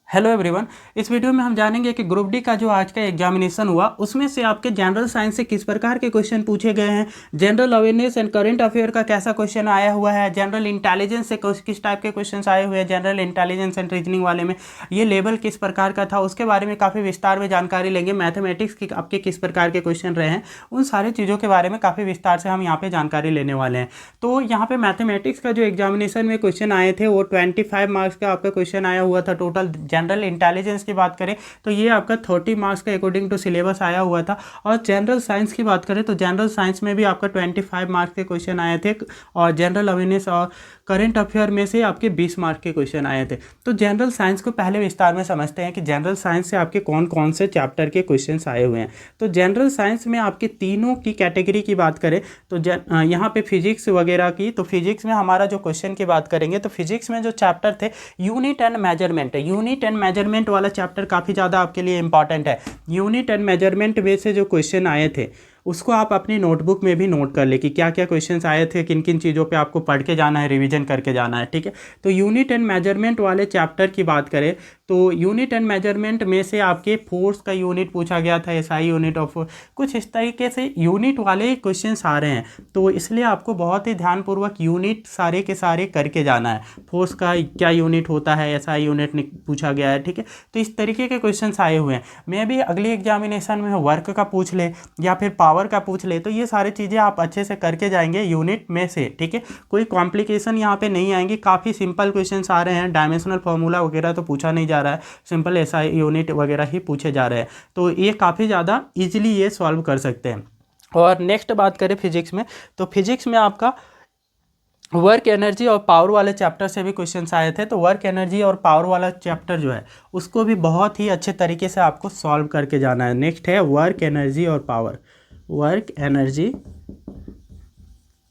Hello everyone. इस video में हम जानेंगे कि ग्रुप डी का जो आज का एग्जामिनेशन हुआ उसमें से आपके जनरल साइंस से किस प्रकार के क्वेश्चन पूछे गए हैं, general awareness and current affair का कैसा क्वेश्चन आया हुआ है, जनरल इंटेलिजेंस से किस टाइप के क्वेश्चन आए हुए हैं, जनरल इंटेलिजेंस एंड रीजनिंग वाले में ये लेवल किस प्रकार का था उसके बारे में काफ़ी विस्तार में जानकारी लेंगे। मैथमेटिक्स की आपके किस प्रकार के क्वेश्चन रहे हैं उन सारी चीज़ों के बारे में काफ़ी विस्तार से हम यहाँ पर जानकारी लेने वाले हैं। तो यहाँ पर मैथमेटिक्स का जो एग्जामिनेशन में क्वेश्चन आए थे वो 25 मार्क्स का आपका क्वेश्चन आया हुआ था। टोटल जनरल इंटेलिजेंस की बात करें तो ये आपका 30 मार्क्स का अकॉर्डिंग टू सिलेबस आया हुआ था। और जनरल साइंस की बात करें तो जनरल साइंस में भी आपका 25 मार्क्स के क्वेश्चन आए थे और जनरल अवेयरनेस और करंट अफेयर में से आपके 20 मार्क्स के क्वेश्चन आए थे। तो जनरल साइंस को पहले विस्तार में समझते हैं कि जनरल साइंस से आपके कौन कौन से चैप्टर के क्वेश्चन आए हुए हैं। तो जनरल साइंस में आपके तीनों की कैटेगरी की बात करें तो यहाँ पे फिजिक्स वगैरह की, तो फिजिक्स में हमारा जो क्वेश्चन की बात करेंगे तो फिजिक्स में जो चैप्टर थे यूनिट एंड मेजरमेंट है, यूनिट एंड मेजरमेंट वाला चैप्टर काफ़ी ज़्यादा आपके लिए इंपॉर्टेंट है। यूनिट एंड मेजरमेंट में से जो क्वेश्चन आए थे उसको आप अपनी नोटबुक में भी नोट कर ले कि क्या क्या क्वेश्चंस आए थे, किन किन चीज़ों पे आपको पढ़ के जाना है, रिवीजन करके जाना है। ठीक है, तो यूनिट एंड मेजरमेंट वाले चैप्टर की बात करें तो यूनिट एंड मेजरमेंट में से आपके फोर्स का यूनिट पूछा गया था, एसआई यूनिट ऑफ कुछ इस तरीके से यूनिट वाले क्वेश्चंस आ रहे हैं। तो इसलिए आपको बहुत ही ध्यानपूर्वक यूनिट सारे के सारे करके जाना है। फोर्स का क्या यूनिट होता है, एसआई यूनिट पूछा गया है। ठीक है, तो इस तरीके के क्वेश्चन आए हुए हैं। मैं भी अगले एग्जामिनेशन में वर्क का पूछ ले या फिर पावर का पूछ ले तो ये सारी चीज़ें आप अच्छे से करके जाएंगे यूनिट में से। ठीक है, कोई कॉम्प्लिकेशन यहाँ पे नहीं आएंगी, काफ़ी सिंपल क्वेश्चंस आ रहे हैं। डायमेंशनल फार्मूला वगैरह तो पूछा नहीं जा रहा है, सिंपल एसआई यूनिट वगैरह ही पूछे जा रहे हैं। तो ये काफ़ी ज़्यादा ईजिली ये सॉल्व कर सकते हैं। और नेक्स्ट बात करें फिजिक्स में तो फिजिक्स में आपका वर्क एनर्जी और पावर वाले चैप्टर से भी क्वेश्चंस आए थे। तो वर्क एनर्जी और पावर वाला चैप्टर जो है उसको भी बहुत ही अच्छे तरीके से आपको सॉल्व करके जाना है। नेक्स्ट है वर्क एनर्जी और power, work energy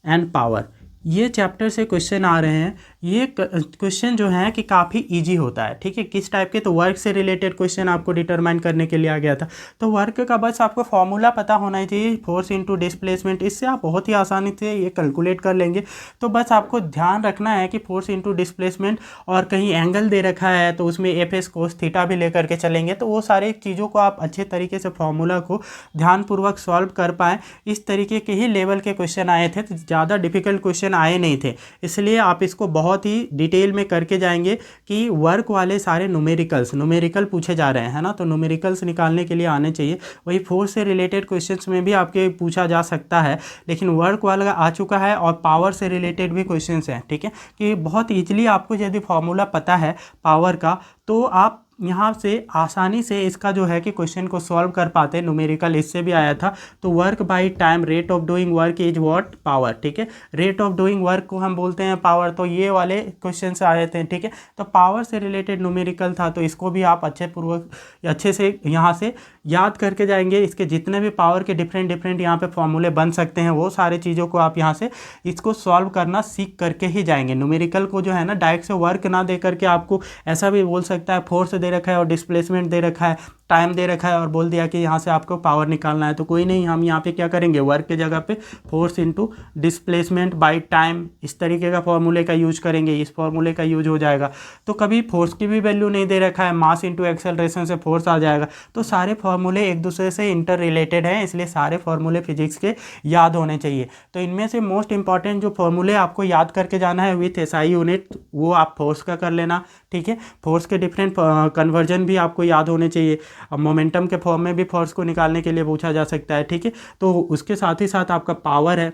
and power, ये चैप्टर से क्वेश्चन आ रहे हैं। ये क्वेश्चन जो है कि काफ़ी इजी होता है। ठीक है, किस टाइप के, तो वर्क से रिलेटेड क्वेश्चन आपको डिटरमाइन करने के लिए आ गया था। तो वर्क का बस आपको फॉर्मूला पता होना चाहिए, फोर्स इनटू डिस्प्लेसमेंट, इससे आप बहुत ही आसानी से ये कैलकुलेट कर लेंगे। तो बस आपको ध्यान रखना है कि फोर्स इनटू डिस्प्लेसमेंट और कहीं एंगल दे रखा है तो उसमें एफ एस कोस थीटा भी लेकर के चलेंगे। तो वो सारी चीज़ों को आप अच्छे तरीके से फॉर्मूला को ध्यानपूर्वक सॉल्व कर पाएँ। इस तरीके के ही लेवल के क्वेश्चन आए थे, तो ज़्यादा डिफिकल्ट क्वेश्चन आए नहीं थे। इसलिए आप इसको बहुत ही डिटेल में करके जाएंगे कि वर्क वाले सारे न्यूमेरिकल पूछे जा रहे हैं ना, तो न्यूमेरिकल्स निकालने के लिए आने चाहिए। वही फोर्स से रिलेटेड क्वेश्चंस में भी आपके पूछा जा सकता है, लेकिन वर्क वाला आ चुका है और पावर से रिलेटेड भी क्वेश्चंस हैं। ठीक है, कि बहुत ईजिली आपको यदि फॉर्मूला पता है पावर का तो आप यहाँ से आसानी से इसका जो है कि क्वेश्चन को सॉल्व कर पाते हैं। न्यूमेरिकल इससे भी आया था। तो work by time, rate of doing work is what, power. ठीक है, रेट ऑफ डूइंग वर्क को हम बोलते हैं पावर। तो ये वाले क्वेश्चन से आए थे। ठीक है, तो पावर से रिलेटेड न्यूमेरिकल था, तो इसको भी आप अच्छे से यहाँ से याद करके जाएंगे। इसके जितने भी पावर के डिफरेंट यहाँ पे फॉर्मूले बन सकते हैं वो सारे चीज़ों को आप यहाँ से इसको सॉल्व करना सीख करके ही जाएंगे। न्यूमेरिकल को जो है ना डायरेक्ट से वर्क ना दे करके आपको ऐसा भी बोल सकता है फोर्स दे रखा है और डिस्प्लेसमेंट दे रखा है, टाइम दे रखा है और बोल दिया कि यहाँ से आपको पावर निकालना है। तो कोई नहीं, हम यहाँ पे क्या करेंगे, वर्क के जगह पे force into displacement by time, इस तरीके का फॉर्मूले का यूज करेंगे। इस फॉर्मूले का यूज हो जाएगा। तो कभी फोर्स की भी वैल्यू नहीं दे रखा है, मास इनटू एक्सेलरेशन से फोर्स आ जाएगा। तो सारे फॉर्मूले एक दूसरे से इंटर रिलेटेड हैं, इसलिए सारे फॉर्मूले फिजिक्स के याद होने चाहिए। तो इनमें से मोस्ट इंपॉर्टेंट जो फॉर्मूले आपको याद करके जाना है विथ एसआई यूनिट, वो आप फोर्स का कर लेना। ठीक है, फोर्स के डिफरेंट कन्वर्जन भी आपको याद होने चाहिए। अब मोमेंटम के फॉर्म में भी फोर्स को निकालने के लिए पूछा जा सकता है। ठीक है, तो उसके साथ ही साथ आपका पावर है,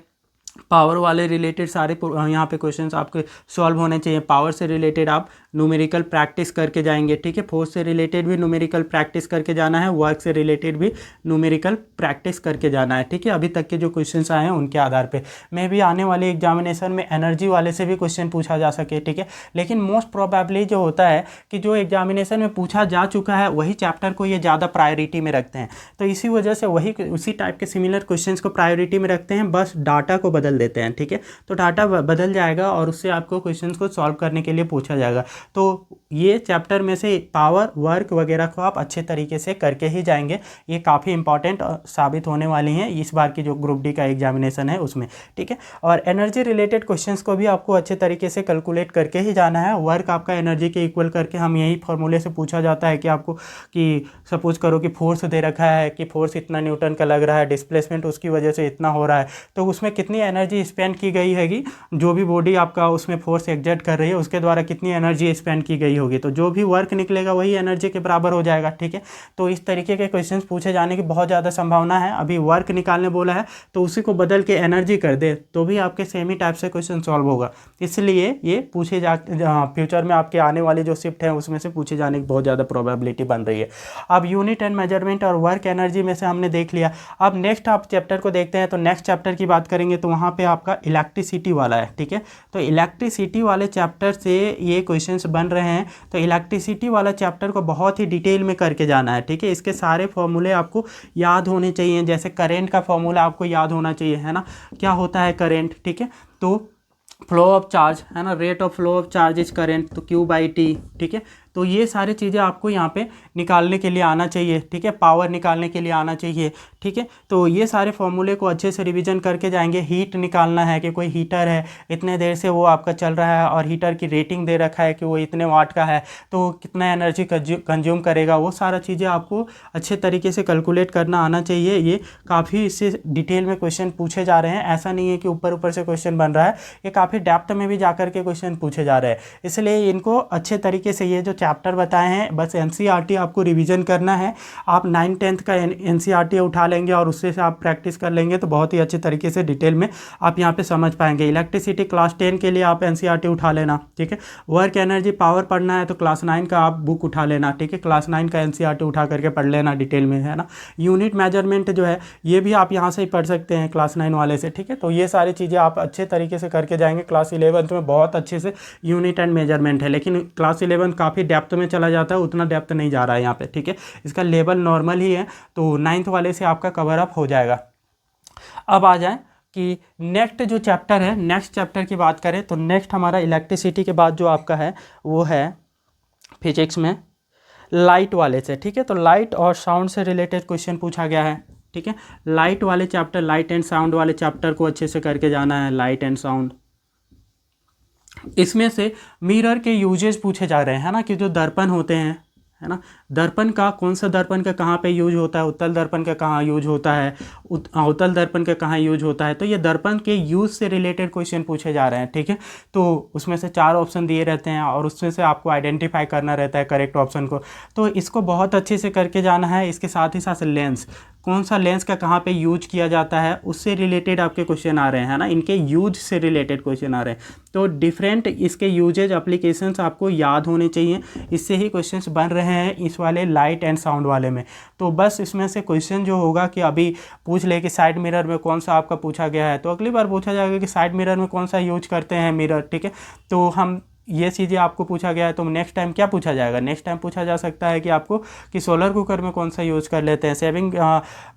पावर वाले रिलेटेड सारे यहाँ पे क्वेश्चंस आपके सॉल्व होने चाहिए। पावर से रिलेटेड आप न्यूमेरिकल प्रैक्टिस करके जाएंगे। ठीक है, फोर्स से रिलेटेड भी न्यूमेरिकल प्रैक्टिस करके जाना है, वर्क से रिलेटेड भी न्यूमेरिकल प्रैक्टिस करके जाना है। ठीक है, अभी तक के जो क्वेश्चंस आए हैं उनके आधार पे मैं भी आने वाले एग्जामिनेशन में एनर्जी वाले से भी क्वेश्चन पूछा जा सके। ठीक है, लेकिन मोस्ट प्रोबेबली जो होता है कि जो एग्जामिनेशन में पूछा जा चुका है वही चैप्टर को ये ज़्यादा प्रायोरिटी में रखते हैं। तो इसी वजह से वही उसी टाइप के सिमिलर क्वेश्चन को प्रायोरिटी में रखते हैं, बस डाटा को बदल देते हैं, ठीक है। तो डाटा बदल जाएगा और उससे आपको क्वेश्चंस को सॉल्व करने के लिए पूछा जाएगा। तो ये चैप्टर में से पावर, वर्क वगैरह को आप अच्छे तरीके से करके ही जाएंगे। ये काफ़ी इंपॉर्टेंट साबित होने वाली हैं इस बार की जो ग्रुप डी का एग्जामिनेशन है उसमें, ठीक है। और एनर्जी रिलेटेड क्वेश्चंस को भी आपको अच्छे तरीके से कैलकुलेट करके ही जाना है। वर्क आपका एनर्जी के इक्वल करके हम यही फॉर्मूले से पूछा जाता है कि आपको कि सपोज करो कि फोर्स दे रखा है कि फोर्स इतना न्यूटन का लग रहा है, डिस्प्लेसमेंट उसकी वजह से इतना हो रहा है, तो उसमें कितनी एनर्जी स्पेंड की गई हैगी, जो भी बॉडी आपका उसमें फोर्स एक्सर्ट कर रही है उसके द्वारा कितनी एनर्जी स्पेंड की गई होगी, तो जो भी वर्क निकलेगा वही एनर्जी के बराबर हो जाएगा, ठीक है। तो इस तरीके के क्वेश्चन पूछे जाने की बहुत ज़्यादा संभावना है। अभी वर्क निकालने बोला है तो उसी को बदल के एनर्जी कर दे तो भी आपके सेम ही टाइप से क्वेश्चन सॉल्व होगा। इसलिए ये पूछे फ्यूचर में आपके आने वाले जो शिफ्ट हैं उसमें से पूछे जाने की बहुत ज़्यादा प्रोबेबिलिटी बन रही है। अब यूनिट एंड मेजरमेंट और वर्क एनर्जी में से हमने देख लिया। अब नेक्स्ट आप चैप्टर को देखते हैं, तो नेक्स्ट चैप्टर की बात करेंगे तो वहाँ पे आपका इलेक्ट्रिसिटी वाला है, ठीक है। तो इलेक्ट्रिसिटी वाले चैप्टर से ये क्वेश्चंस बन रहे हैं। तो इलेक्ट्रिसिटी वाला चैप्टर को बहुत ही डिटेल में करके जाना है, ठीक है। इसके सारे फॉर्मूले आपको याद होने चाहिए। जैसे करेंट का फॉर्मूला आपको याद होना चाहिए, है ना, क्या होता है करेंट, ठीक है। तो फ्लो ऑफ चार्ज, है ना, rate of flow of charge is current, तो Q/T, ठीक है। तो ये सारी चीज़ें आपको यहाँ पे निकालने के लिए आना चाहिए, ठीक है। पावर निकालने के लिए आना चाहिए, ठीक है। तो ये सारे फॉर्मूले को अच्छे से रिवीजन करके जाएंगे। हीट निकालना है कि कोई हीटर है, इतने देर से वो आपका चल रहा है और हीटर की रेटिंग दे रखा है कि वो इतने वाट का है, तो कितना एनर्जी कंज्यूम करेगा, वो सारा चीज़ें आपको अच्छे तरीके से कैलकुलेट करना आना चाहिए। ये काफ़ी इससे डिटेल में क्वेश्चन पूछे जा रहे हैं। ऐसा नहीं है कि ऊपर ऊपर से क्वेश्चन बन रहा है, ये काफ़ी डेप्थ में भी जा के क्वेश्चन पूछे जा रहे हैं। इसलिए इनको अच्छे तरीके से, ये जो चैप्टर बताए हैं बस एनसीईआरटी आपको रिवीजन करना है। आप 9th-10th का एनसीईआरटी उठा लेंगे और उससे से आप प्रैक्टिस कर लेंगे तो बहुत ही अच्छे तरीके से डिटेल में आप यहाँ पे समझ पाएंगे। इलेक्ट्रिसिटी क्लास 10 के लिए आप एनसीईआरटी उठा लेना, ठीक है। वर्क एनर्जी पावर पढ़ना है तो क्लास 9 का आप बुक उठा लेना, ठीक है। क्लास 9 का एनसीईआरटी उठा करके पढ़ लेना डिटेल में, है ना। यूनिट मेजरमेंट जो है ये भी आप यहाँ से ही पढ़ सकते हैं क्लास 9 वाले से, ठीक है। तो ये सारी चीज़ें आप अच्छे तरीके से करके जाएंगे। क्लास 11th में बहुत अच्छे से यूनिट एंड मेजरमेंट है, लेकिन क्लास 11 काफ़ी डेप्थ में चला जाता है, उतना डेप्थ नहीं जा रहा है यहाँ पे, ठीक है। इसका लेवल नॉर्मल ही है, तो 9th वाले से आपका कवर अप हो जाएगा। अब आ जाए कि नेक्स्ट जो चैप्टर है, नेक्स्ट चैप्टर की बात करें तो नेक्स्ट हमारा इलेक्ट्रिसिटी के बाद जो आपका है वो है फिजिक्स में लाइट वाले से, ठीक है। तो लाइट और साउंड से रिलेटेड क्वेश्चन पूछा गया है, ठीक है। लाइट वाले चैप्टर, लाइट एंड साउंड वाले चैप्टर को अच्छे से करके जाना है, लाइट एंड साउंड। इसमें से मिरर के यूजेस पूछे जा रहे हैं, है ना, कि जो दर्पण होते हैं, है ना, दर्पण का कौन सा दर्पण का कहाँ पे यूज होता है, उत्तल दर्पण का कहाँ यूज होता है, अवतल दर्पण का कहाँ यूज होता है। तो ये दर्पण के यूज से रिलेटेड क्वेश्चन पूछे जा रहे हैं, ठीक है। तो उसमें से 4 ऑप्शन दिए रहते हैं और उसमें से आपको आइडेंटिफाई करना रहता है करेक्ट ऑप्शन को। तो इसको बहुत अच्छे से करके जाना है। इसके साथ ही साथ लेंस, कौन सा लेंस का कहाँ पे यूज किया जाता है उससे रिलेटेड आपके क्वेश्चन आ रहे हैं, है ना, इनके यूज से रिलेटेड क्वेश्चन आ रहे हैं। तो डिफरेंट इसके यूजेज एप्लीकेशंस आपको याद होने चाहिए, इससे ही क्वेश्चंस बन रहे हैं इस वाले लाइट एंड साउंड वाले में। तो बस इसमें से क्वेश्चन जो होगा कि अभी पूछ ले कि साइड मिरर में कौन सा आपका पूछा गया है, तो अगली बार पूछा जाएगा कि साइड मिरर में कौन सा यूज करते हैं मिरर, ठीक है। तो हम ये चीज़ें आपको पूछा गया है, तो नेक्स्ट टाइम क्या पूछा जाएगा, नेक्स्ट टाइम पूछा जा सकता है कि आपको कि सोलर कुकर में कौन सा यूज़ कर लेते हैं, सेविंग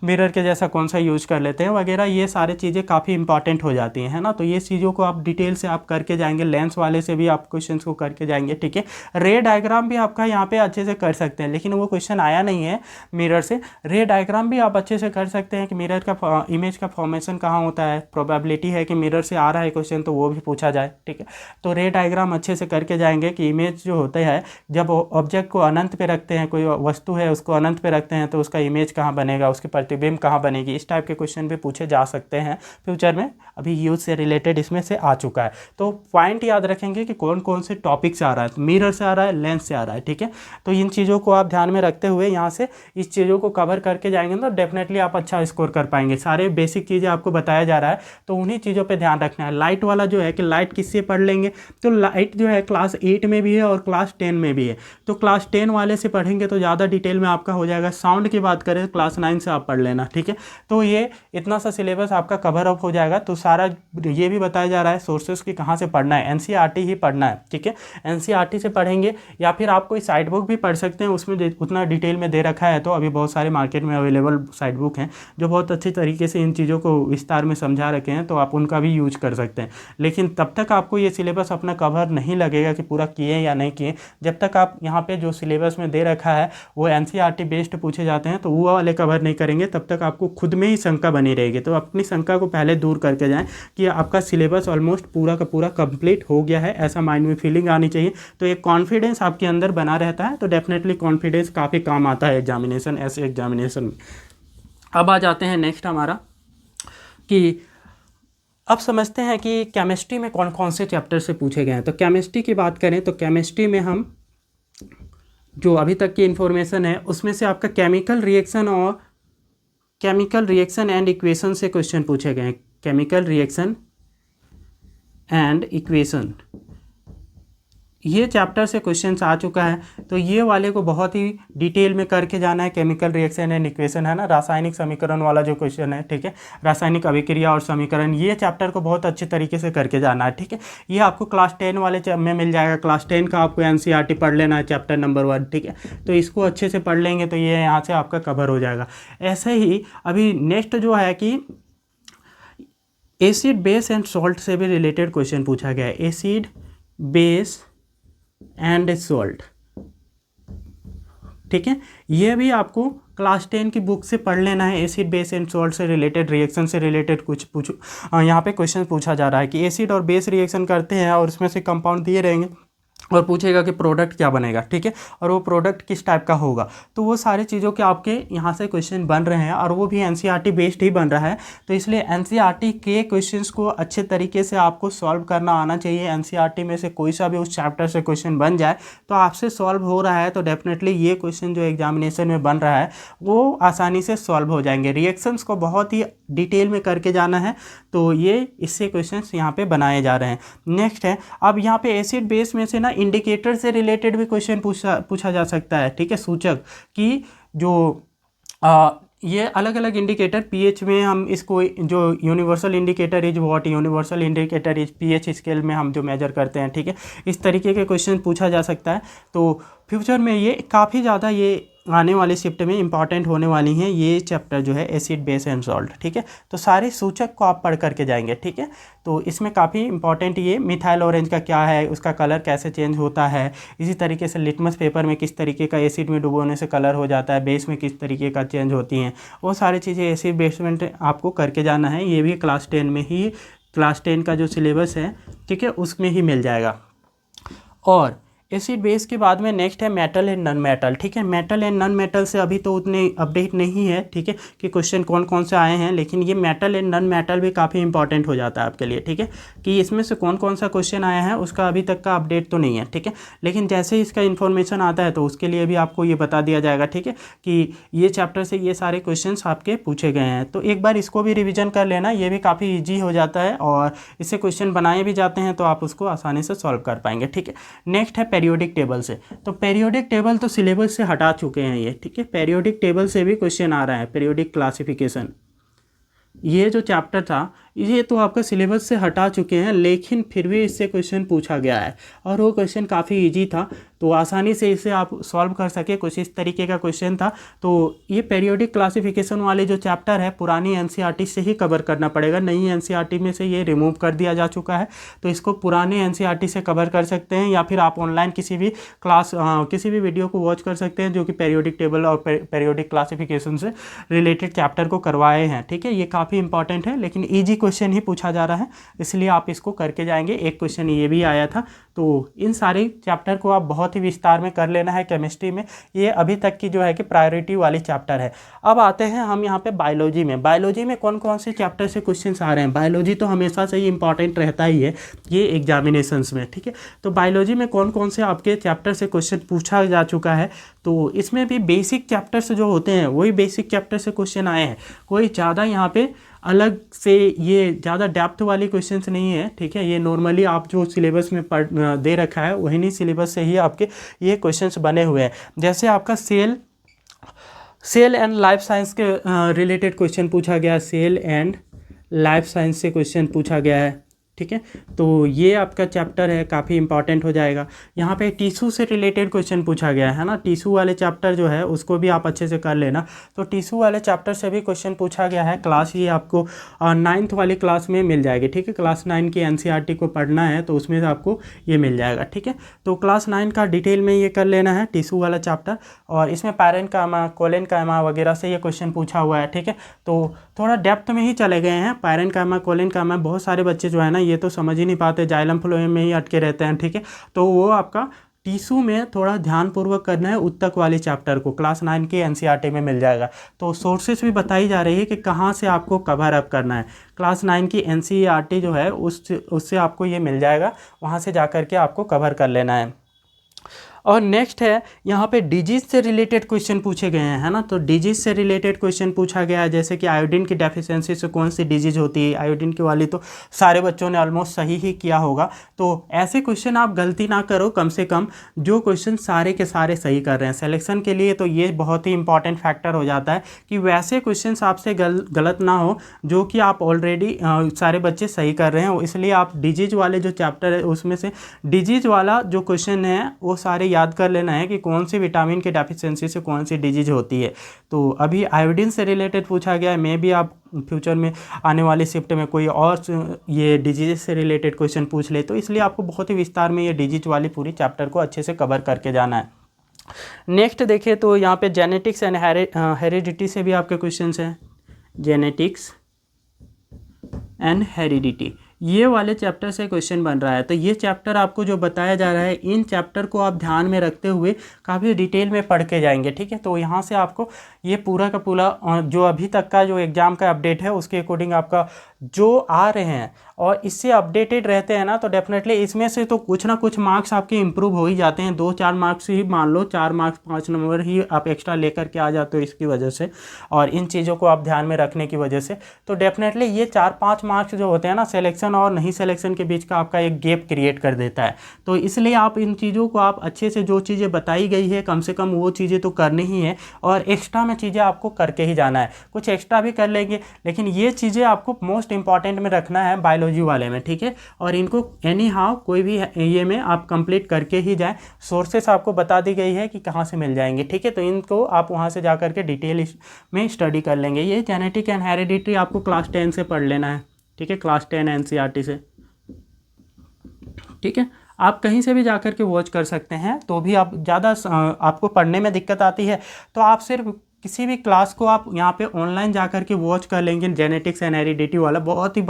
मिरर के जैसा कौन सा यूज़ कर लेते हैं वगैरह। ये सारी चीज़ें काफ़ी इंपॉर्टेंट हो जाती हैं, है ना। तो ये चीज़ों को आप डिटेल से आप करके जाएंगे, लेंस वाले से भी आप क्वेश्चन को करके जाएंगे, ठीक है। रे डायग्राम भी आपका यहाँ पे अच्छे से कर सकते हैं, लेकिन वो क्वेश्चन आया नहीं है मिरर से। रे डायग्राम भी आप अच्छे से कर सकते हैं कि मिरर का इमेज का फॉर्मेशन कहाँ होता है, प्रोबेबिलिटी है कि मिरर से आ रहा है क्वेश्चन तो वो भी पूछा जाए, ठीक है। तो रे डायग्राम अच्छे से करके जाएंगे कि इमेज जो होता है, जब ऑब्जेक्ट को अनंत पे रखते हैं, कोई वस्तु है उसको अनंत पे रखते हैं तो उसका इमेज कहाँ बनेगा, उसकी प्रतिबिंब कहाँ बनेगी, इस टाइप के क्वेश्चन भी पूछे जा सकते हैं फ्यूचर में। अभी यूज से रिलेटेड इसमें से आ चुका है। तो पॉइंट याद रखेंगे कि कौन कौन से टॉपिक से आ रहा है, मिरर से आ रहा है, लेंस से आ रहा है, ठीक है। तो इन चीज़ों को आप ध्यान में रखते हुए यहाँ से इस चीज़ों को कवर करके जाएंगे तो डेफिनेटली आप अच्छा स्कोर कर पाएंगे। सारे बेसिक चीज़ें आपको बताया जा रहा है, तो उन्हीं चीज़ों पर ध्यान रखना है। लाइट वाला जो है कि लाइट किससे पढ़ लेंगे, तो लाइट जो जो है क्लास 8 में भी है और क्लास 10 में भी है। तो क्लास 10 वाले से पढ़ेंगे तो ज़्यादा डिटेल में आपका हो जाएगा। साउंड की बात करें क्लास 9 से आप पढ़ लेना, ठीक है। तो ये इतना सा सिलेबस आपका कवर अप हो जाएगा। तो सारा ये भी बताया जा रहा है सोर्सेस की कहाँ से पढ़ना है, एनसीईआरटी ही पढ़ना है, ठीक है। एनसीईआरटी से पढ़ेंगे या फिर आप कोई साइड बुक भी पढ़ सकते हैं, उसमें उतना डिटेल में दे रखा है। तो अभी बहुत सारे मार्केट में अवेलेबल साइड बुक हैं जो बहुत अच्छी तरीके से इन चीज़ों को विस्तार में समझा रखे हैं, तो आप उनका भी यूज कर सकते हैं। लेकिन तब तक आपको ये सिलेबस अपना कवर नहीं लगेगा कि पूरा किए या नहीं किए, जब तक आप यहाँ पे जो सिलेबस में दे रखा है वो एनसीईआरटी बेस्ड पूछे जाते हैं तो वो वाले कवर नहीं करेंगे, तब तक आपको खुद में ही शंका बनी रहेगी। तो अपनी शंका को पहले दूर करके जाएं कि आपका सिलेबस ऑलमोस्ट पूरा का पूरा कंप्लीट हो गया है, ऐसा माइंड में फीलिंग आनी चाहिए। तो एक कॉन्फिडेंस आपके अंदर बना रहता है, तो डेफिनेटली कॉन्फिडेंस काफ़ी काम आता है एग्जामिनेशन, ऐसे एग्जामिनेशन में। अब आ जाते हैं नेक्स्ट हमारा कि अब समझते हैं कि केमिस्ट्री में कौन कौन से चैप्टर से पूछे गए हैं। तो केमिस्ट्री की बात करें तो केमिस्ट्री में हम जो अभी तक की इन्फॉर्मेशन है उसमें से आपका केमिकल रिएक्शन एंड इक्वेशन से क्वेश्चन पूछे गए हैं। केमिकल रिएक्शन एंड इक्वेशन, ये चैप्टर से क्वेश्चंस आ चुका है। तो ये वाले को बहुत ही डिटेल में करके जाना है। केमिकल रिएक्शन एंड इक्वेशन है ना, रासायनिक समीकरण वाला जो क्वेश्चन है, ठीक है, रासायनिक अभिक्रिया और समीकरण, ये चैप्टर को बहुत अच्छे तरीके से करके जाना है, ठीक है। ये आपको क्लास 10 वाले में मिल जाएगा। क्लास 10 का आपको एनसीईआरटी पढ़ लेना है, चैप्टर नंबर 1, ठीक है। तो इसको अच्छे से पढ़ लेंगे तो ये यहाँ से आपका कवर हो जाएगा। ऐसे ही अभी नेक्स्ट जो है कि एसिड बेस एंड सॉल्ट से भी रिलेटेड क्वेश्चन पूछा गया है। एसिड बेस एंड सॉल्ट, ठीक है, ये भी आपको क्लास 10 की बुक से पढ़ लेना है। एसिड बेस एंड सॉल्ट से रिलेटेड, रिएक्शन से रिलेटेड कुछ यहाँ पे क्वेश्चन पूछा जा रहा है कि एसिड और बेस रिएक्शन करते हैं और उसमें से कंपाउंड दिए रहेंगे और पूछेगा कि प्रोडक्ट क्या बनेगा, ठीक है, और वो प्रोडक्ट किस टाइप का होगा। तो वो सारी चीज़ों के आपके यहाँ से क्वेश्चन बन रहे हैं और वो भी एनसीईआरटी बेस्ड ही बन रहा है। तो इसलिए एनसीईआरटी के क्वेश्चंस को अच्छे तरीके से आपको सॉल्व करना आना चाहिए। एनसीईआरटी में से कोई सा भी उस चैप्टर से क्वेश्चन बन जाए तो आपसे सॉल्व हो रहा है तो डेफिनेटली ये क्वेश्चन जो एग्जामिनेशन में बन रहा है वो आसानी से सॉल्व हो जाएंगे। रिएक्शंस को बहुत ही डिटेल में करके जाना है, तो ये इससे क्वेश्चंस यहाँ पे बनाए जा रहे हैं। नेक्स्ट है, अब यहाँ पे एसिड बेस में से ना इंडिकेटर से रिलेटेड भी क्वेश्चन पूछा जा सकता है, ठीक है, सूचक कि जो ये अलग अलग इंडिकेटर पीएच में हम इसको जो universal indicator is what, universal indicator is pH scale में हम जो मेजर करते हैं, ठीक है, इस तरीके के क्वेश्चन पूछा जा सकता है। तो फ्यूचर में ये काफ़ी ज़्यादा ये आने वाले शिफ्ट में इंपॉर्टेंट होने वाली हैं ये चैप्टर जो है एसिड बेस एंड सॉल्ट, ठीक है। तो सारे सूचक को आप पढ़ करके जाएंगे, ठीक है। तो इसमें काफ़ी इंपॉर्टेंट ये मिथाइल ऑरेंज का क्या है, उसका कलर कैसे चेंज होता है, इसी तरीके से लिटमस पेपर में किस तरीके का एसिड में डुबोने से कलर हो जाता है, बेस में किस तरीके का चेंज होती हैं, वो सारी चीज़ें एसिड बेसमेंट आपको करके जाना है। ये भी क्लास 10 में ही, क्लास 10 का जो सिलेबस है, ठीक है, उसमें ही मिल जाएगा। और एसिड बेस के बाद में नेक्स्ट है मेटल एंड नॉन मेटल, ठीक है। मेटल एंड नॉन मेटल से अभी तो उतने अपडेट नहीं है, ठीक है, कि क्वेश्चन कौन कौन से आए हैं, लेकिन ये मेटल एंड नॉन मेटल भी काफ़ी इंपॉर्टेंट हो जाता है आपके लिए, ठीक है, कि इसमें से कौन कौन सा क्वेश्चन आया है उसका अभी तक का अपडेट तो नहीं है, ठीक है। लेकिन जैसे ही इसका इन्फॉर्मेशन आता है तो उसके लिए भी आपको ये बता दिया जाएगा, ठीक है, कि ये चैप्टर से ये सारे क्वेश्चन आपके पूछे गए हैं। तो एक बार इसको भी रिविजन कर लेना, ये भी काफ़ी ईजी हो जाता है और इससे क्वेश्चन बनाए भी जाते हैं तो आप उसको आसानी से सॉल्व कर पाएंगे, ठीक है। नेक्स्ट है पीरियोडिक टेबल से। तो पीरियोडिक टेबल तो सिलेबस से हटा चुके हैं ये, ठीक है। पीरियोडिक टेबल से भी क्वेश्चन आ रहा है, पीरियोडिक क्लासिफिकेशन, ये जो चैप्टर था ये तो आपका सिलेबस से हटा चुके हैं, लेकिन फिर भी इससे क्वेश्चन पूछा गया है और वो क्वेश्चन काफ़ी इजी था, तो आसानी से इसे आप सॉल्व कर सके, कुछ इस तरीके का क्वेश्चन था। तो ये पीरियोडिक क्लासिफिकेशन वाले जो चैप्टर है पुरानी एनसीईआरटी से ही कवर करना पड़ेगा, नई एनसीईआरटी में से ये रिमूव कर दिया जा चुका है। तो इसको पुराने एनसीईआरटी से कवर कर सकते हैं या फिर आप ऑनलाइन किसी भी क्लास किसी भी वीडियो को वॉच कर सकते हैं जो कि पीरियोडिक टेबल और पीरियोडिक क्लासिफिकेशन से रिलेटेड चैप्टर को करवाए हैं, ठीक है। ये काफ़ी इंपॉर्टेंट है, लेकिन ईजी क्वेश्चन ही पूछा जा रहा है, इसलिए आप इसको करके जाएंगे। एक क्वेश्चन ये भी आया था, तो इन सारे चैप्टर को आप बहुत ही विस्तार में कर लेना है केमिस्ट्री में। ये अभी तक की जो है कि प्रायोरिटी वाली चैप्टर है। अब आते हैं हम यहाँ पे बायोलॉजी में। बायोलॉजी में कौन कौन से चैप्टर से क्वेश्चंस आ रहे हैं। बायोलॉजी तो हमेशा से ही इंपॉर्टेंट रहता ही है ये एग्जामिनेशंस में, ठीक है। तो बायोलॉजी में कौन कौन से आपके चैप्टर से क्वेश्चन पूछा जा चुका है, तो इसमें भी बेसिक चैप्टर्स जो होते हैं वही बेसिक चैप्टर से क्वेश्चन आए हैं। कोई ज़्यादा यहाँ पे अलग से ये ज़्यादा डेप्थ वाली क्वेश्चंस नहीं है, ठीक है। ये नॉर्मली आप जो सिलेबस में पढ़ दे रखा है वही नहीं सिलेबस से ही आपके ये क्वेश्चंस बने हुए हैं। जैसे आपका सेल एंड लाइफ साइंस के रिलेटेड क्वेश्चन पूछा गया, सेल एंड लाइफ साइंस से क्वेश्चन पूछा गया है, ठीक है। तो ये आपका चैप्टर है, काफ़ी इंपॉर्टेंट हो जाएगा। यहाँ पे टिश्यू से रिलेटेड क्वेश्चन पूछा गया है ना, टिश्यू वाले चैप्टर जो है उसको भी आप अच्छे से कर लेना। तो टिश्यू वाले चैप्टर से भी क्वेश्चन पूछा गया है। क्लास ये आपको 9th वाली क्लास में मिल जाएगी, ठीक है। क्लास 9 की NCERT को पढ़ना है तो उसमें से आपको ये मिल जाएगा, ठीक है। तो क्लास 9 का डिटेल में ये कर लेना है टिश्यू वाला चैप्टर, और इसमें पैरेन्काइमा, कोलेनकाइमा वगैरह से ये क्वेश्चन पूछा हुआ है, ठीक है। तो थोड़ा डेप्थ में ही चले गए हैं। पैरेन्काइमा, कोलेनकाइमा बहुत सारे बच्चे जो है ना ये तो समझ ही नहीं पाते, जाइलम फ्लोएम में ही अटके रहते हैं, ठीक है। तो वो आपका टिश्यू में थोड़ा ध्यानपूर्वक करना है। उत्तक वाले चैप्टर को क्लास 9 के NCERT में मिल जाएगा। तो सोर्सेस भी बताई जा रही है कि कहाँ से आपको कवर अप करना है। क्लास 9 की NCERT जो है उससे आपको ये मिल जाएगा, वहाँ से जा कर के आपको कवर कर लेना है। और नेक्स्ट है यहाँ पे डिजीज से रिलेटेड क्वेश्चन पूछे गए हैं, है ना। तो डिजीज से रिलेटेड क्वेश्चन पूछा गया है, जैसे कि आयोडीन की डेफिशिएंसी से कौन सी डिजीज होती है। आयोडीन की वाली तो सारे बच्चों ने ऑलमोस्ट सही ही किया होगा। तो ऐसे क्वेश्चन आप गलती ना करो, कम से कम जो क्वेश्चन सारे के सारे सही कर रहे हैं सिलेक्शन के लिए, तो ये बहुत ही इंपॉर्टेंट फैक्टर हो जाता है कि वैसे क्वेश्चन आपसे गलत ना हो जो कि आप ऑलरेडी सारे बच्चे सही कर रहे हैं। इसलिए आप डिजीज वाले जो चैप्टर है उसमें से डिजीज वाला जो क्वेश्चन है वो सारे याद कर लेना है कि कौन सी विटामिन की डेफिशिएंसी से कौन सी डिजीज होती है। तो अभी आयोडीन से रिलेटेड पूछा गया है, मे भी आप फ्यूचर में आने वाले शिफ्ट में कोई और ये डिजीज से रिलेटेड क्वेश्चन पूछ ले, तो इसलिए आपको बहुत ही विस्तार में ये डिजीज वाली पूरी चैप्टर को अच्छे से कवर करके जाना है। नेक्स्ट देखिए तो यहाँ पे जेनेटिक्स एंड हेरिडिटी से भी आपके क्वेश्चन हैं। जेनेटिक्स एंड हेरिडिटी ये वाले चैप्टर से क्वेश्चन बन रहा है। तो ये चैप्टर आपको जो बताया जा रहा है, इन चैप्टर को आप ध्यान में रखते हुए काफ़ी डिटेल में पढ़ के जाएंगे, ठीक है। तो यहाँ से आपको ये पूरा का पूरा जो अभी तक का जो एग्ज़ाम का अपडेट है उसके अकॉर्डिंग आपका जो आ रहे हैं और इससे अपडेटेड रहते हैं ना, तो डेफिनेटली इसमें से तो कुछ ना कुछ मार्क्स आपके इंप्रूव हो ही जाते हैं। 2-4 मार्क्स ही मान लो, 4 मार्क्स 5 नंबर ही आप एक्स्ट्रा लेकर के आ जाते हो इसकी वजह से, और इन चीज़ों को आप ध्यान में रखने की वजह से। तो डेफिनेटली ये 4-5 मार्क्स जो होते हैं ना सिलेक्शन और नहीं सिलेक्शन के बीच का आपका एक गैप क्रिएट कर देता है। तो इसलिए आप इन चीज़ों को आप अच्छे से, जो चीज़ें बताई गई है कम से कम वो चीज़ें तो करनी ही है, और एक्स्ट्रा में चीज़ें आपको करके ही जाना है। कुछ एक्स्ट्रा भी कर लेंगे लेकिन ये चीज़ें आपको मोस्ट इंपॉर्टेंट में रखना है बायोलॉजी वाले में, ठीक है। और इनको एनी हाउ कोई भी ये में आप कंप्लीट करके ही जाएं। सोर्सेस आपको बता दी गई है कि कहाँ से मिल जाएंगे, ठीक है। तो इनको आप वहाँ से जा करके डिटेल में स्टडी कर लेंगे। ये जेनेटिक एंड हेरिडिटी आपको क्लास 10 से पढ़ लेना है, ठीक है, क्लास 10 NCERT से, ठीक है। आप कहीं से भी जाकर के वॉच कर सकते हैं। तो भी आप ज़्यादा आपको पढ़ने में दिक्कत आती है तो आप सिर्फ किसी भी क्लास को आप यहाँ पे ऑनलाइन जाकर के वॉच कर लेंगे। जेनेटिक्स एंड हेरिडिटी वाला बहुत ही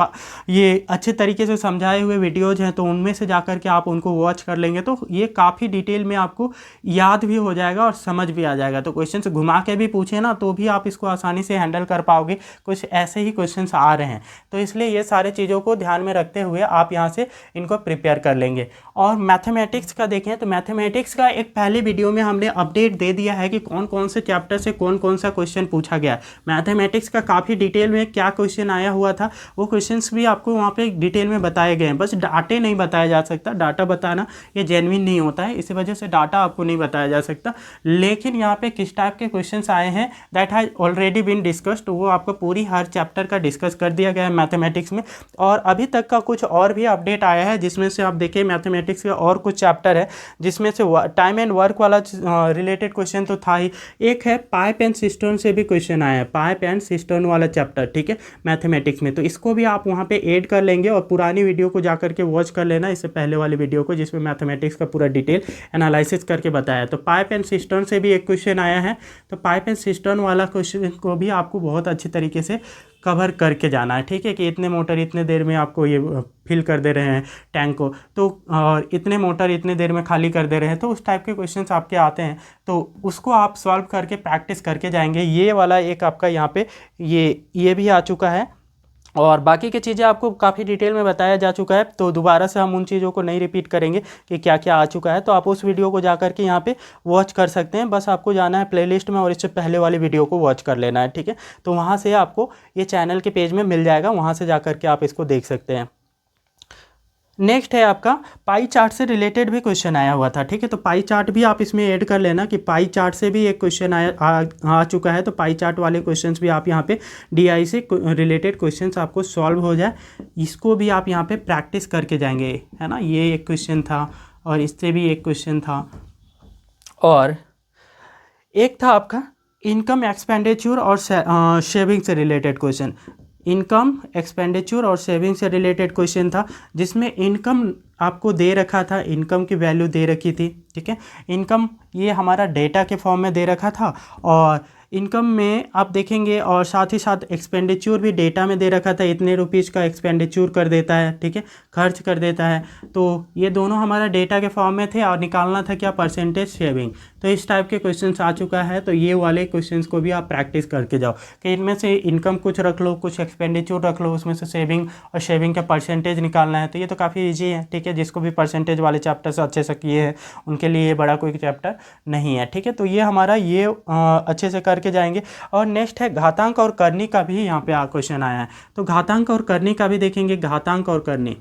ये अच्छे तरीके से समझाए हुए वीडियोज़ हैं, तो उनमें से जाकर के आप उनको वॉच कर लेंगे तो ये काफ़ी डिटेल में आपको याद भी हो जाएगा और समझ भी आ जाएगा। तो क्वेश्चन से घुमा के भी पूछे ना तो भी आप इसको आसानी से हैंडल कर पाओगे। कुछ ऐसे ही क्वेश्चन आ रहे हैं, तो इसलिए ये सारे चीज़ों को ध्यान में रखते हुए आप यहाँ से इनको प्रिपेयर कर लेंगे। और मैथमेटिक्स का देखें तो मैथमेटिक्स का एक पहले वीडियो में हमने अपडेट दे दिया है कि कौन कौन से चैप्टर से कौन कौन सा क्वेश्चन पूछा गया। मैथमेटिक्स का काफ़ी डिटेल में क्या क्वेश्चन आया हुआ था वो क्वेश्चंस भी आपको वहाँ पे डिटेल में बताए गए हैं। बस डाटे नहीं बताया जा सकता, डाटा बताना ये जेन्युइन नहीं होता है, इसी वजह से डाटा आपको नहीं बताया जा सकता। लेकिन यहाँ पे किस टाइप के क्वेश्चंस आए हैं that has already been discussed, वो आपको पूरी हर चैप्टर का डिस्कस कर दिया गया है मैथमेटिक्स में। और अभी तक का कुछ और भी अपडेट आया है जिसमें से आप देखिए मैथमेटिक्स के और कुछ चैप्टर है जिसमें से टाइम एंड वर्क वाला रिलेटेड क्वेश्चन तो था ही। एक है पाइप एंड सिस्टम से भी क्वेश्चन आया है, पाइप एंड सिस्टर्न वाला चैप्टर, ठीक है, मैथमेटिक्स में। तो इसको भी आप वहाँ पे ऐड कर लेंगे और पुरानी वीडियो को जाकर के वॉच कर लेना, इससे पहले वाली वीडियो को जिसमें मैथमेटिक्स का पूरा डिटेल एनालिसिस करके बताया। तो पाइप एंड सिस्टर्न से भी एक क्वेश्चन आया है, तो पाइप एंड सिस्टर्न वाला क्वेश्चन को भी आपको बहुत अच्छी तरीके से कवर करके जाना है, ठीक है, कि इतने मोटर इतने देर में आपको ये फिल कर दे रहे हैं टैंक को, तो और इतने मोटर इतने देर में खाली कर दे रहे हैं। तो उस टाइप के क्वेश्चंस आपके आते हैं तो उसको आप सॉल्व करके प्रैक्टिस करके जाएंगे। ये वाला एक आपका यहाँ पे ये भी आ चुका है और बाकी की चीज़ें आपको काफ़ी डिटेल में बताया जा चुका है, तो दोबारा से हम उन चीज़ों को नहीं रिपीट करेंगे कि क्या क्या आ चुका है। तो आप उस वीडियो को जा कर के यहाँ पे वॉच कर सकते हैं। बस आपको जाना है प्लेलिस्ट में और इससे पहले वाली वीडियो को वॉच कर लेना है, ठीक है। तो वहाँ से आपको ये चैनल के पेज में मिल जाएगा, वहाँ से जा कर के आप इसको देख सकते हैं। नेक्स्ट है आपका पाई चार्ट से रिलेटेड भी क्वेश्चन आया हुआ था, ठीक है। तो पाई चार्ट भी आप इसमें ऐड कर लेना कि पाई चार्ट से भी एक क्वेश्चन आ चुका है। तो पाई चार्ट वाले क्वेश्चंस भी आप यहाँ पे डीआई से रिलेटेड क्वेश्चंस आपको सॉल्व हो जाए, इसको भी आप यहाँ पे प्रैक्टिस करके जाएंगे, है ना। ये एक क्वेश्चन था और इससे भी एक क्वेश्चन था, और एक था आपका इनकम एक्सपेंडिचर और सेविंग से रिलेटेड क्वेश्चन। इनकम एक्सपेंडिचर और सेविंग से रिलेटेड क्वेश्चन था, जिसमें इनकम आपको दे रखा था, इनकम की वैल्यू दे रखी थी, ठीक है। इनकम ये हमारा डेटा के फॉर्म में दे रखा था, और इनकम में आप देखेंगे, और साथ ही साथ एक्सपेंडिचर भी डेटा में दे रखा था, इतने रुपीज़ का एक्सपेंडिचर कर देता है, ठीक है, खर्च कर देता है। तो ये दोनों हमारा डेटा के फॉर्म में थे, और निकालना था क्या, परसेंटेज सेविंग। तो इस टाइप के क्वेश्चंस आ चुका है। तो ये वाले क्वेश्चंस को भी आप प्रैक्टिस करके जाओ कि इनमें से इनकम कुछ रख लो, कुछ एक्सपेंडिचर रख लो, उसमें से सेविंग और सेविंग का परसेंटेज निकालना है। तो ये तो काफ़ी ईजी है, ठीक है। जिसको भी परसेंटेज वाले चैप्टर से अच्छे से किए हैं उनके लिए ये बड़ा कोई चैप्टर नहीं है, ठीक है। तो ये हमारा ये अच्छे से करके जाएंगे। और नेक्स्ट है घातांक और करनी का भी यहाँ पे क्वेश्चन आया है। तो घातांक और करनी का भी देखेंगे। घातांक और करनी,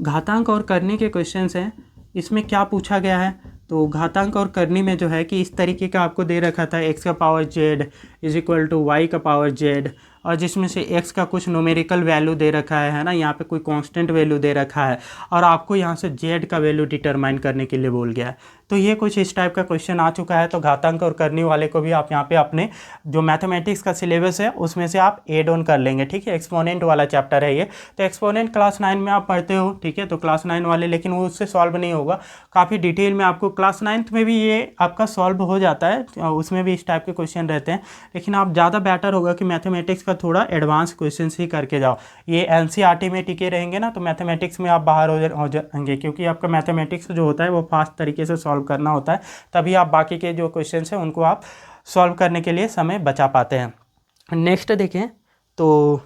घातांक और करनी के क्वेश्चंस हैं। इसमें क्या पूछा गया है, तो घातांक और करनी में जो है कि इस तरीके का आपको दे रखा था, x का power z is equal to Y का पावर z, और जिसमें से x का कुछ न्यूमेरिकल वैल्यू दे रखा है ना, यहाँ पे कोई कांस्टेंट वैल्यू दे रखा है, और आपको यहाँ से z का वैल्यू डिटरमाइन करने के लिए बोल गया है। तो ये कुछ इस टाइप का क्वेश्चन आ चुका है। तो घातांक और करनी वाले को भी आप यहाँ पे अपने जो मैथमेटिक्स का सिलेबस है उसमें से आप एड ऑन कर लेंगे, ठीक है। एक्सपोनेंट वाला चैप्टर है ये। तो एक्सपोनेंट क्लास 9 में आप पढ़ते हो, ठीक है। तो क्लास 9 वाले, लेकिन वो उससे सॉल्व नहीं होगा, काफ़ी डिटेल में आपको क्लास 9th में भी ये आपका सॉल्व हो जाता है, उसमें भी इस टाइप के क्वेश्चन रहते हैं। लेकिन आप ज़्यादा बेटर होगा कि मैथमेटिक्स का थोड़ा एडवांस क्वेश्चन ही करके जाओ। ये NCERT में टिके रहेंगे ना, तो मैथमेटिक्स में आप बाहर हो जाएंगे, क्योंकि आपका मैथमेटिक्स जो होता है वो फास्ट तरीके से सॉल्व करना होता है, तभी आप बाकी के जो क्वेश्चन हैं उनको आप सॉल्व करने के लिए समय बचा पाते हैं। नेक्स्ट देखें, तो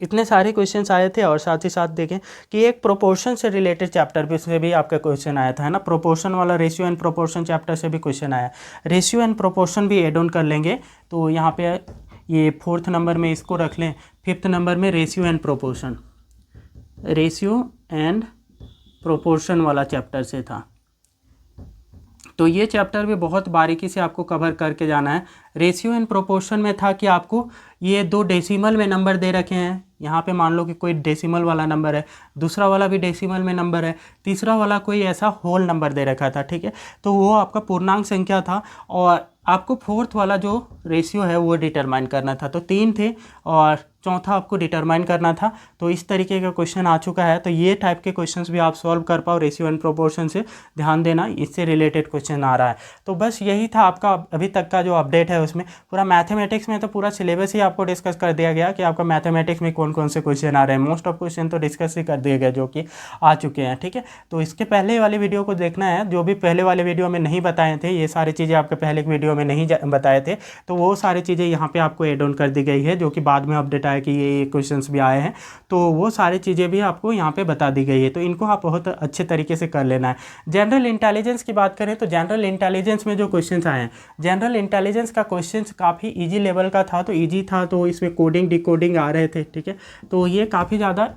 इतने सारे क्वेश्चंस आए थे, और साथ ही साथ देखें कि एक प्रोपोर्शन से रिलेटेड चैप्टर पे से भी आपका क्वेश्चन आया था, है ना। प्रोपोर्शन वाला रेशियो एंड प्रोपोर्शन चैप्टर से भी क्वेश्चन आया। रेशियो एंड प्रोपोर्शन भी एड ऑन कर लेंगे। तो यहाँ पे ये 4th नंबर में इसको रख लें, 5th नंबर में ratio and proportion, ratio and proportion वाला चैप्टर से था। तो ये चैप्टर भी बहुत बारीकी से आपको कवर करके जाना है। रेशियो एंड प्रोपोर्शन में था कि आपको ये 2 डेसिमल में नंबर दे रखे हैं। यहाँ पे मान लो कि कोई डेसिमल वाला नंबर है, दूसरा वाला भी डेसिमल में नंबर है, तीसरा वाला कोई ऐसा होल नंबर दे रखा था, ठीक है। तो वो आपका पूर्णांक संख्या था, और आपको 4th वाला जो रेशियो है वो डिटरमाइन करना था। तो 3 थे और चौथा आपको डिटरमाइन करना था। तो इस तरीके का क्वेश्चन आ चुका है। तो ये टाइप के क्वेश्चंस भी आप सॉल्व कर पाओ रेशियो एंड प्रोपोर्शन से, ध्यान देना, इससे रिलेटेड क्वेश्चन आ रहा है। तो बस यही था आपका अभी तक का जो अपडेट है। उसमें पूरा मैथमेटिक्स में तो पूरा सिलेबस ही आपको डिस्कस कर दिया गया कि आपका मैथमेटिक्स में कौन कौन से क्वेश्चन आ रहे हैं। मोस्ट ऑफ क्वेश्चन तो डिस्कस ही कर दिए गए जो कि आ चुके हैं, ठीक है। तो इसके पहले वाली वीडियो को देखना है, जो भी पहले वाले वीडियो में नहीं बताए थे, ये सारी चीज़ें आपके पहले की वीडियो में नहीं बताए थे, तो वो सारी चीज़ें यहाँ पे आपको एड ऑन कर दी गई है, जो कि बाद में अपडेट आया कि ये क्वेश्चंस भी आए हैं। तो वो सारी चीज़ें भी आपको यहाँ पे बता दी गई है। तो इनको आप बहुत अच्छे तरीके से कर लेना है। जनरल इंटेलिजेंस की बात करें तो जनरल इंटेलिजेंस में जो क्वेश्चंस आए हैं, जनरल इंटेलिजेंस का क्वेश्चंस काफ़ी ईजी लेवल का था। तो ईजी था तो इसमें कोडिंग डिकोडिंग आ रहे थे, ठीक है। तो ये काफ़ी ज़्यादा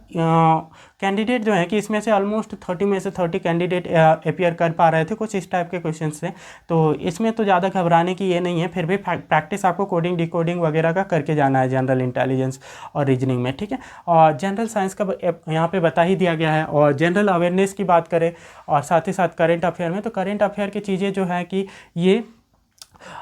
कैंडिडेट जो है कि इसमें से ऑलमोस्ट 30 में से 30 कैंडिडेट अपियर कर पा रहे थे, कुछ इस टाइप के क्वेश्चन से। तो इसमें तो ज़्यादा घबराने की ये नहीं है, फिर भी प्रैक्टिस आपको कोडिंग डिकोडिंग वगैरह का करके जाना है जनरल इंटेलिजेंस और रीजनिंग में, ठीक है। और जनरल साइंस का यहाँ पे बता ही दिया गया है। और जनरल अवेयरनेस की बात करें और साथ ही साथ करेंट अफेयर में, तो करेंट अफेयर की चीज़ें जो है कि ये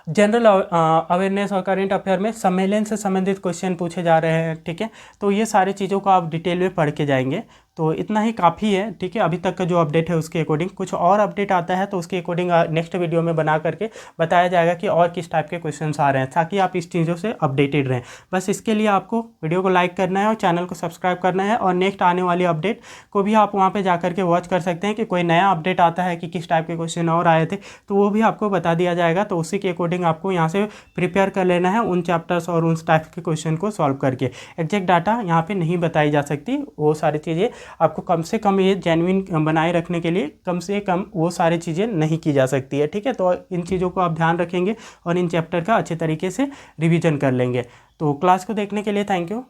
जनरल अवेयरनेस और करेंट अफेयर में सम्मेलन से संबंधित क्वेश्चन पूछे जा रहे हैं, ठीक है। तो ये सारी चीज़ों को आप डिटेल में पढ़ के जाएंगे तो इतना ही काफ़ी है, ठीक है। अभी तक का जो अपडेट है उसके अकॉर्डिंग, कुछ और अपडेट आता है तो उसके अकॉर्डिंग नेक्स्ट वीडियो में बना करके बताया जाएगा कि और किस टाइप के क्वेश्चंस आ रहे हैं, ताकि आप इस चीज़ों से अपडेटेड रहें। बस इसके लिए आपको वीडियो को लाइक करना है और चैनल को सब्सक्राइब करना है, और नेक्स्ट आने वाली अपडेट को भी आप वहाँ पर जा करके वॉच कर सकते हैं कि कोई नया अपडेट आता है कि किस टाइप के क्वेश्चन और आए थे, तो वो भी आपको बता दिया जाएगा। तो उसी के अकॉर्डिंग आपको यहाँ से प्रिपेयर कर लेना है उन चैप्टर्स और उन टाइप के क्वेश्चन को सॉल्व करके। एग्जैक्ट डाटा यहाँ पे नहीं बताई जा सकती, वो सारी चीज़ें आपको कम से कम ये जेन्युइन बनाए रखने के लिए कम से कम वो सारी चीज़ें नहीं की जा सकती है, ठीक है। तो इन चीज़ों को आप ध्यान रखेंगे और इन चैप्टर का अच्छे तरीके से रिविजन कर लेंगे। तो क्लास को देखने के लिए थैंक यू।